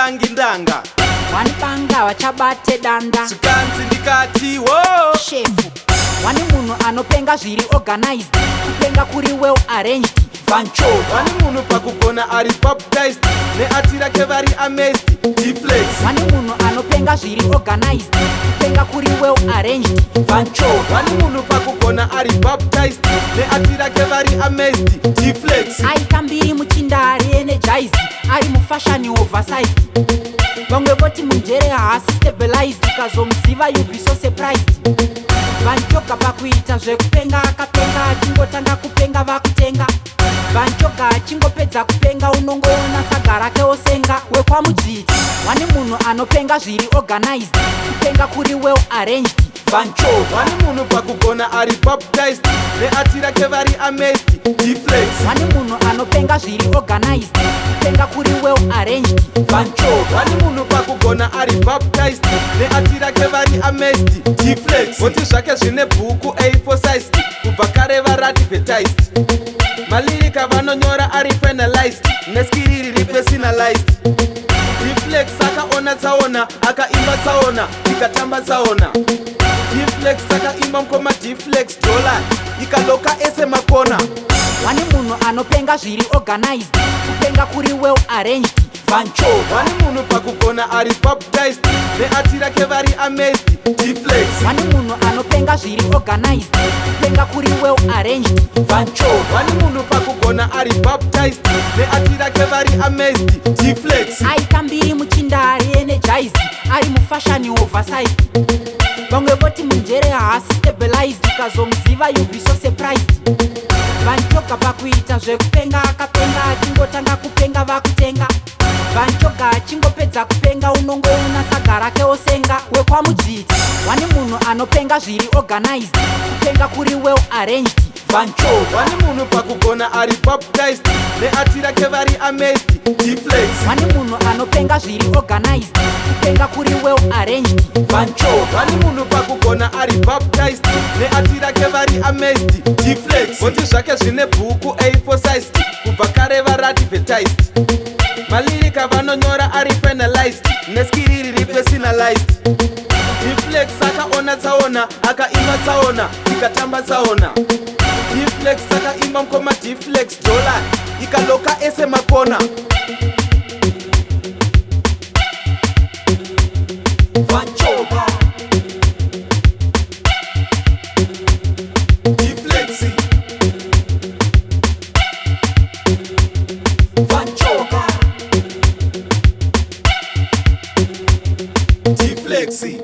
vanditangi ndanga wanipanga vachabate danda chikanzi ndikati wo shefu wani munhu anopenga zviri organized kupenga kuri well arranged vanchoda wani munhu pakugona ari baptized neatira kevari amazed deflex wani munhu anopenga zviri organized kupenga kuri well arranged vanchoda wani munhu pakugona ari baptized neatira kevari amazed deflex aita mbiri muchinda ari energized ari mufashani oversized vamwe voti munjere haasi stabilized ukazomuziva you be so surprised vanchoga pakuita zvekupenga akapenga achingotanga kupenga vakutenga vanchoga achingopedza kupenga unongoona saga rake osenga wekwamudzidzi wani munhu anopenga zviri organized kupenga kuri well arranged vanchoga wani munhu pakugona ari baptized neatira kevari amazed deflex wani munhu anopenga zviri organized kupenga kuri well arranged vanchoga wani munhu pakugona ari baptized neatira kevari amazed deflex voti zvake zvine bhuku a4sized kubva kare varadvertised malirika vanonyora ari penalized neskiriri ripersonalized deflex akaona tsaona akaimba tsaona ikatamba tsaona deflex akaimba mukoma deflex dollar ikaloka ese makona wani munhu anopenga zviri organized kupenga kuri well arranged vanchoga wani munhu pakugona ari baptized neatira kevari amazed deflex wani munhu anopenga zviri organized kupenga kuri well arranged vanchoga wani munhu pakugona ari baptized neatira kevari amazed deflex aita mbiri muchinda ari energized ari mufashani oversized vamwe voti munjere haasi stabilized ukazomuziva you be so surprised vanchoga pakuita zvekupenga akapenga achingotanga kupenga vakutenga vanchoga achingopedza kupenga unongoona saga rake osenga wekwamudzidzi wani munhu anopenga zviri organized kupenga kuri well arranged vanchoga wani munhu pakugona ari baptized neatira kevari amazed deflex wani munhu anopenga zviri organized kupenga kuri well arranged vanchoga wani munhu pakugona ari baptized neatira kevari amazed deflex voti zvake zvine bhuku a4sized kubva kare varadvertised malirika vanonyora ari penalized neskiriri ripersonalized deflex akaona tsaona akaimba tsaona ikatamba tsaona deflex akaimba mukoma deflex dollar ikaloka ese makona vanchoga deflexi vanchoga deflexi